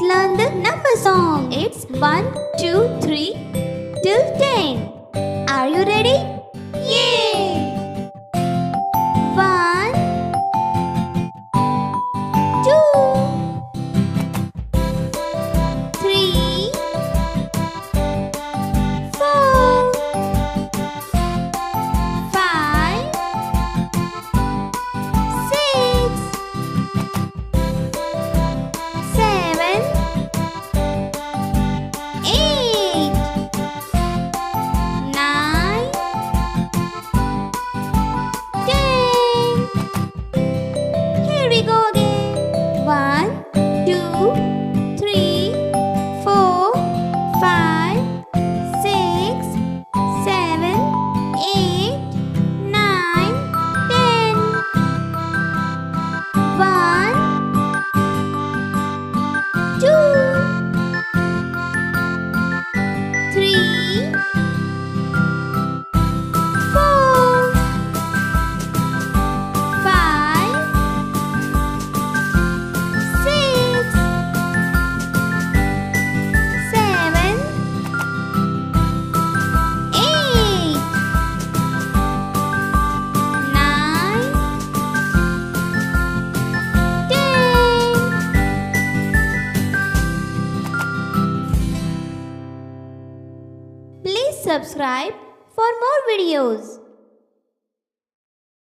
learn the number song. It's 1, 2, 3 till 10. Are you ready? Yay! 1, 2, 3, 4, 5, 6, 7, 8, 9, 10. Here we go again. 1, 2, 3, 4, 5, 6, 7, 8, 9, 10. 1, 2, 3, 4, 5, 6, 7, 8, 9, 10. Please subscribe for more videos.